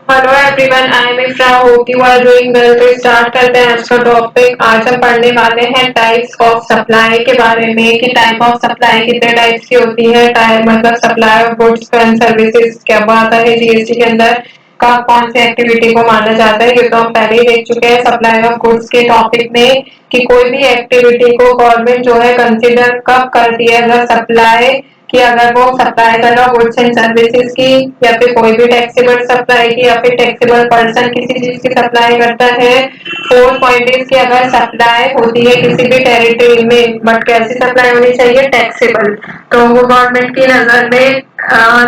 Hello everyone, I am Ifra, hope you are doing well. तो start करते हैं आज का टॉपिक। आज हम पढ़ने वाले हैं टाइप्स ऑफ सप्लाई के बारे में कि टाइप ऑफ सप्लाई कितने टाइप्स की होती है। टाइप मतलब supply of goods and services क्या आता है जीएसटी के अंदर, का कौन सी एक्टिविटी को माना जाता है, ये तो हम पहले ही देख चुके हैं सप्लाई ऑफ गुड्स के टॉपिक में कि कोई भी एक्टिविटी को गवर्नमेंट जो है कंसिडर कब करती है अगर सप्लाई कि अगर वो सप्लाई कर रहा गुड्स एंड सर्विसेज की या फिर कोई भी टैक्सेबल सप्लाई की या फिर टैक्सेबल पर्सन किसी चीज की सप्लाई करता है। फोर्थ पॉइंट इज कि अगर सप्लाई होती है किसी भी टेरिटरी में, बट कैसी सप्लाई होनी चाहिए, टैक्सेबल, तो वो गवर्नमेंट की नजर में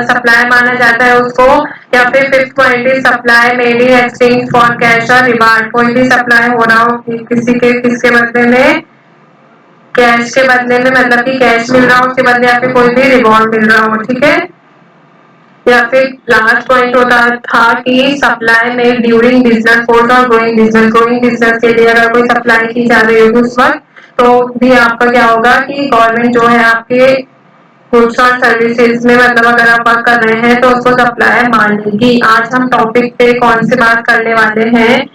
सप्लाई माना जाता है उसको। या फिर fifth point is supply mainly exchange for cash और रिवार्ड। कोई भी सप्लाई हो रहा हो किसी के किसके बदले में, कैश के बदले में, मतलब कि कैश मिल रहा हो उसके बदले या फिर कोई भी रिवॉर्ड मिल रहा हो, ठीक है। या फिर लास्ट पॉइंट होता था कि सप्लाई में ड्यूरिंग बिजनेस कोर्स और ग्रोइंग बिजनेस के लिए अगर कोई सप्लाई की जा रही होगी उस वक्त, तो भी आपका क्या होगा कि गवर्नमेंट जो है आपके गुड्स और सर्विसेज में, मतलब अगर आप वर्क कर रहे हैं तो उसको सप्लाई मान लेगी। आज हम टॉपिक पे कौन सी बात करने वाले हैं,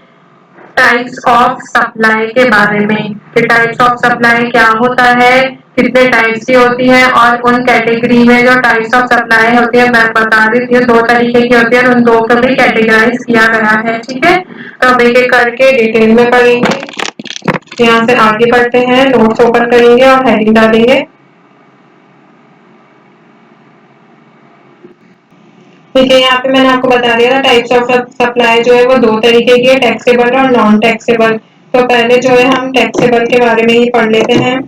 टाइप्स ऑफ सप्लाई के बारे में कि टाइप्स ऑफ सप्लाई क्या होता है, कितने टाइप्स की होती है, और उन कैटेगरी में जो टाइप्स ऑफ सप्लाई होती है मैं बता देती हूँ, दो तरीके की होती है, उन दो को भी कैटेगराइज किया गया है, ठीक है। तो अब एक एक करके डिटेल में पढ़ेंगे। यहाँ से आगे बढ़ते हैं, नोट्स ओपन करेंगे और हेडिंग डालेंगे। ठीक है, यहाँ पे मैंने आपको बता दिया था टाइप्स ऑफ सप्लाई जो है वो दो तरीके की है, टैक्सेबल और नॉन टैक्सेबल। तो पहले जो है हम टैक्सेबल के बारे में ही पढ़ लेते हैं।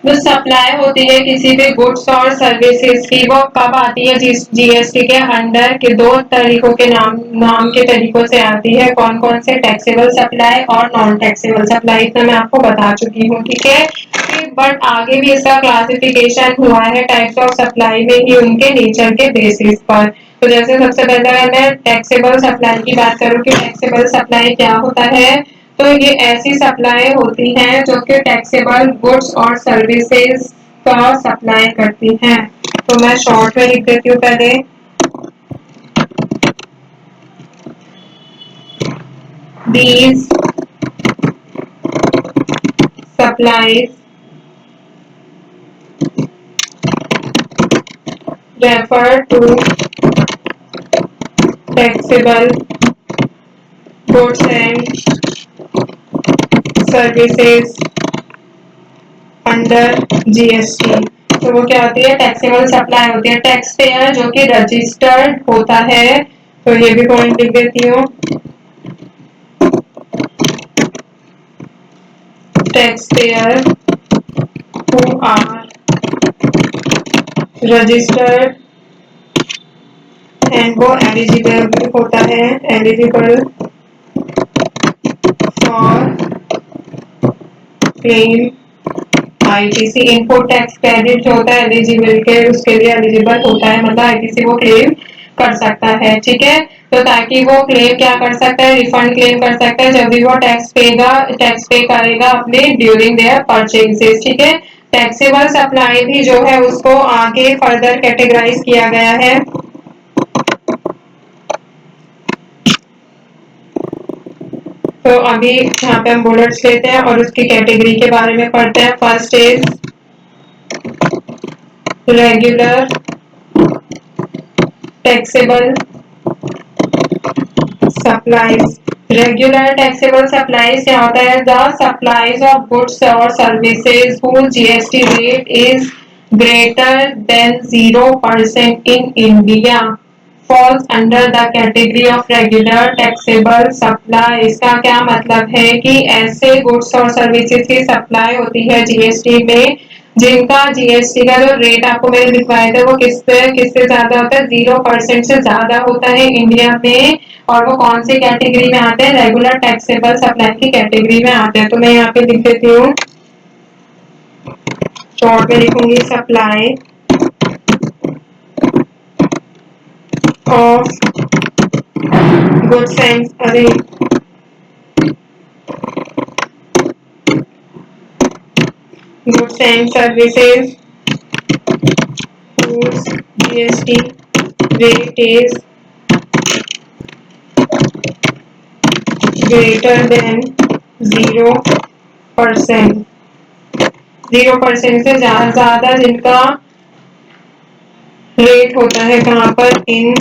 जो सप्लाई होती है किसी भी गुड्स और सर्विसेज की, वो कब आती है जीएसटी के अंडर के दो तरीकों के नाम के तरीकों से आती है। कौन कौन से, टैक्सेबल सप्लाई और नॉन टैक्सेबल सप्लाई, इतना मैं आपको बता चुकी हूँ, ठीक है। बट आगे भी इसका क्लासिफिकेशन हुआ है टाइप्स ऑफ सप्लाई में ही उनके नेचर के बेसिस पर। तो जैसे सबसे पहले अगर मैं टैक्सेबल सप्लाई की बात करूँ कि टैक्सेबल सप्लाई क्या होता है, तो ये ऐसी सप्लाई होती है जो कि टैक्सेबल गुड्स और सर्विसेज का सप्लाई करती हैं। तो मैं शॉर्ट में लिख देती हूँ पहले, these supplies refer to taxable goods and services under GST. तो वो क्या होती है, टैक्सेबल सप्लाई होती है। टैक्स पेयर जो कि रजिस्टर्ड होता है, तो ये भी पॉइंट लिख देती हूँ, taxpayer who are registered and वो एलिजिबल होता है, eligible for claim ITC. Input tax credit जो होता है एलिजिबल के, उसके लिए एलिजिबल होता है, मतलब आईटीसी वो क्लेम कर सकता है, ठीक है। तो ताकि वो क्लेम क्या कर सकता है, रिफंड क्लेम कर सकता है जब भी वो टैक्स पे करेगा अपने ड्यूरिंग देयर परचेजेस, ठीक है। टैक्सेबल सप्लाई भी जो है उसको आगे फर्दर कैटेगराइज किया गया है। तो अभी यहाँ पे हम बुलेट्स लेते हैं और उसकी कैटेगरी के बारे में पढ़ते हैं। First is regular taxable supplies. Regular taxable supplies क्या होता है, द सप्लाईज ऑफ गुड्स और services whose GST rate is greater than 0% in India falls under the category of regular taxable supply। इसका क्या मतलब है कि ऐसे गुड्स और सर्विसेज की सप्लाई होती है जीएसटी में जिनका जीएसटी का जो रेट आपको मैंने लिखवाया था वो किससे ज्यादा होता है, 0% से ज्यादा होता है इंडिया में। और वो कौन सी कैटेगरी में आते हैं, रेगुलर टैक्सेबल सप्लाई की कैटेगरी में आते हैं। तो मैं यहाँ पे लिख देती हूँ, शॉर्ट में लिखूंगी, सप्लाई ऑफ गुड्स एंड, अरे goods and services whose GST rate is greater than 0%. 0% से ज्यादा जिनका रेट होता है कहाँ पर, इन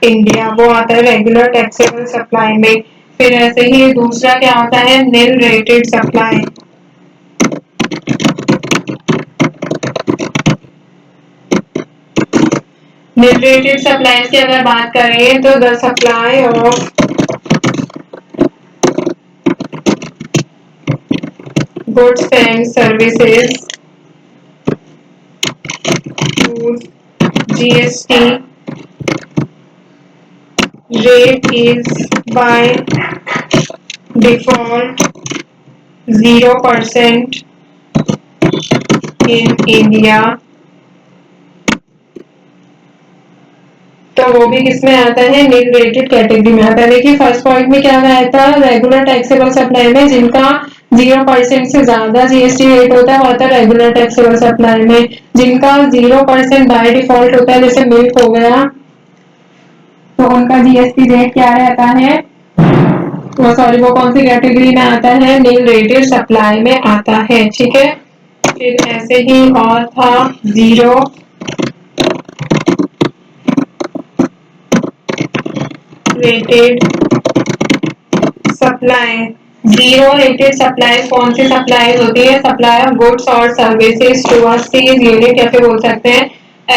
इंडिया, वो आता है रेगुलर टैक्सेबल सप्लाई में। फिर ऐसे ही दूसरा क्या होता है, निल रेटेड सप्लाई। निल रेटेड सप्लाई की अगर बात करें तो the supply of goods and services whose GST rate is by default 0% in India, तो वो भी किसमें आता है, निल रेटेड कैटेगरी में आता है। देखिए फर्स्ट पॉइंट में क्या आया था, रेगुलर टैक्सेबल सप्लाई में जिनका 0% से ज्यादा जीएसटी रेट होता है वो आता है रेगुलर टैक्सेबल सप्लाई में। जिनका 0% बाय डिफॉल्ट होता है, जैसे मिल्क हो गया, तो उनका जीएसटी रेट क्या रहता है, वो सॉरी वो कौन सी कैटेगरी में आता है, निल रेटेड सप्लाई में आता है। ठीक है, फिर ऐसे ही और था zero rated supply. Zero rated supply कौन सी सप्लाई होती है, सप्लाई ऑफ गुड्स और services to a SEZ unit, या फिर बोल सकते हैं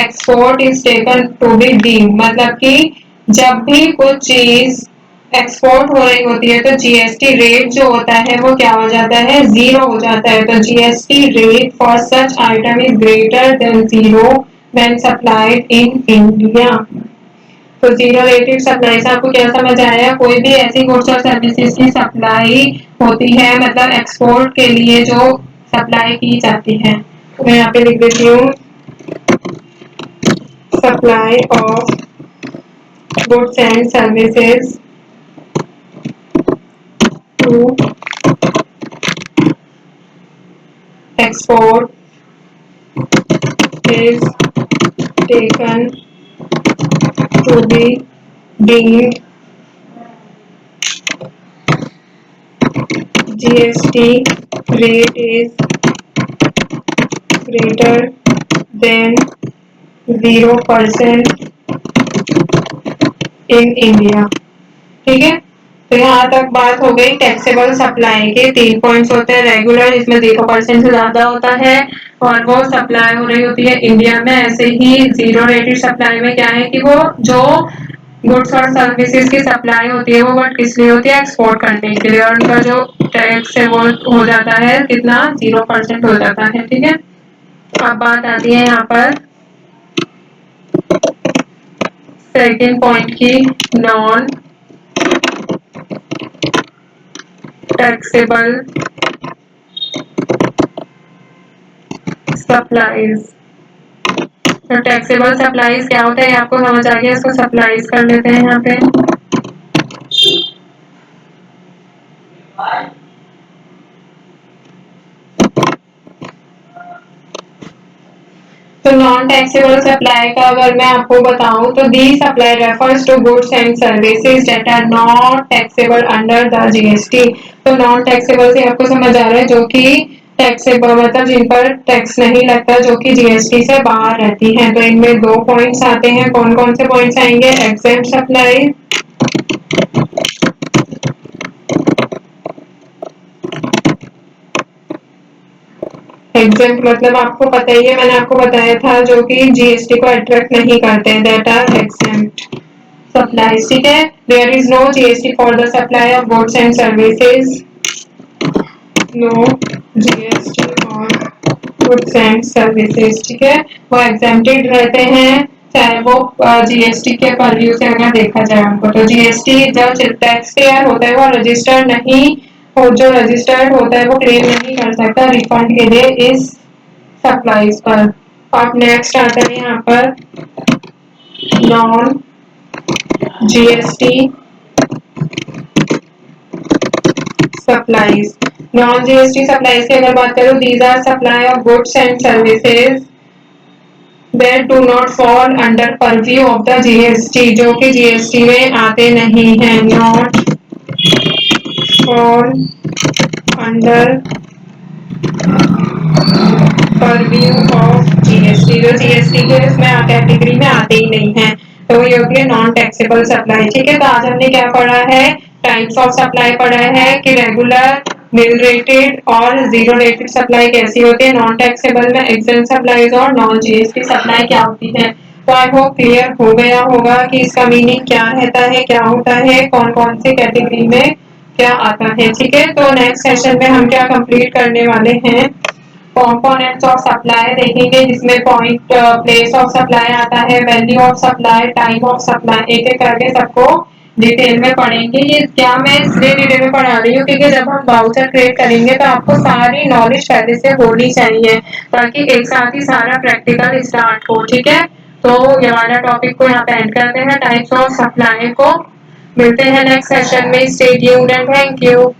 export is taken to be deemed, मतलब कि जब भी कुछ चीज एक्सपोर्ट हो रही होती है तो जीएसटी रेट जो होता है वो क्या हो जाता है, जीरो हो जाता है। तो GST rate for such item is greater than zero when supplied in India. तो जीरो रेटेड सप्लाई से आपको क्या समझ आया, कोई भी ऐसी गुड्स और सर्विसेज की सप्लाई होती है, मतलब एक्सपोर्ट के लिए जो सप्लाई की जाती है। तो मैं यहाँ पे लिख देती हूँ, supply of goods and services to export is taken to be deemed GST rate is greater than 0% in India। ठीक है, तो यहाँ तक बात हो गई टैक्सेबल सप्लाई के। 3 पॉइंट्स होते हैं, रेगुलर इसमें 0% से ज्यादा होता है और वो सप्लाई हो रही होती है इंडिया में। ऐसे ही जीरो रेटेड सप्लाई में क्या है कि वो जो गुड्स और सर्विसेज की सप्लाई होती है वो बट किस लिए होती है, एक्सपोर्ट करने के लिए, और उनका जो टैक्स है वो हो जाता है कितना, 0% हो जाता है। ठीक है, अब बात आती है यहाँ पर सेकंड पॉइंट की, नॉन टैक्सेबल सप्लाईज। तो टैक्सेबल सप्लाईज क्या होता है ये आपको समझ आ गया, इसको सप्लाईज कर लेते हैं यहाँ पे। तो नॉन टैक्सेबल सप्लाई का अगर मैं आपको बताऊं तो the supply refers to goods and services that are not taxable under the GST. तो नॉन टैक्सेबल से आपको समझ आ रहा है जो कि टैक्सेबल मतलब जिन पर टैक्स नहीं लगता, जो कि जीएसटी से बाहर रहती हैं। तो इनमें 2 पॉइंट्स आते हैं, कौन कौन से पॉइंट्स आएंगे, एग्जेम्प्ट सप्लाई, एग्जेम्प्ट मतलब आपको पता ही है, मैंने आपको बताया था जो कि जीएसटी को अट्रैक्ट नहीं करते हैं, दैट आर एग्जेम्प्ट सप्लाईज। ठीक है, there is no GST for the supply of goods and services, no GST on goods and services. ठीक है, वो एग्जेम्प्टेड रहते हैं चाहे वो जीएसटी के परव्यू से अगर देखा जाए उनको। तो जीएसटी जब टैक्स पेयर होता है वो रजिस्टर्ड नहीं, और जो रजिस्टर्ड होता है वो क्लेम नहीं कर सकता रिफंड के लिए इस सप्लाईज पर। अब नेक्स्ट आता है यहाँ पर non GST supplies. Non GST supplies की अगर बात करूं, these are supply of goods and services that do not fall under purview of the GST, जो कि GST में आते नहीं हैं, not fall under purview of GST, जो GST के इसमें कैटेगरी में आते ही नहीं है, तो ये होती है नॉन टैक्सेबल सप्लाई। ठीक है, तो आज हमने क्या पढ़ा है, टाइप्स ऑफ सप्लाई पढ़ा है कि रेगुलर, मिल रेटेड और जीरो रेटेड सप्लाई कैसी होती है, नॉन टैक्सेबल में एग्जेम्प्ट सप्लाईज और नॉन जीएसटी सप्लाई क्या होती है। तो आई होप क्लियर हो गया होगा कि इसका मीनिंग क्या रहता है, क्या होता है, कौन कौन सी कैटेगरी में क्या आता है। ठीक है, तो नेक्स्ट सेशन में हम क्या कंप्लीट करने वाले हैं, कंपोनेंट्स ऑफ सप्लाई देखेंगे, जिसमें पॉइंट, प्लेस ऑफ सप्लाई आता है, value of supply, time of supply, एक एक करके सबको डिटेल में पढ़ेंगे। ये क्या मैं इसलिए डिटेल में पढ़ा रही हूँ क्योंकि जब हम वाउचर क्रिएट करेंगे तो आपको सारी नॉलेज पहले से होनी चाहिए, ताकि एक साथ ही सारा प्रैक्टिकल स्टार्ट हो। ठीक है, तो ये वाला टॉपिक को यहाँ पे एंड करते हैं, टाइप्स ऑफ सप्लाई को। मिलते हैं नेक्स्ट सेशन में, stay tuned and thank you.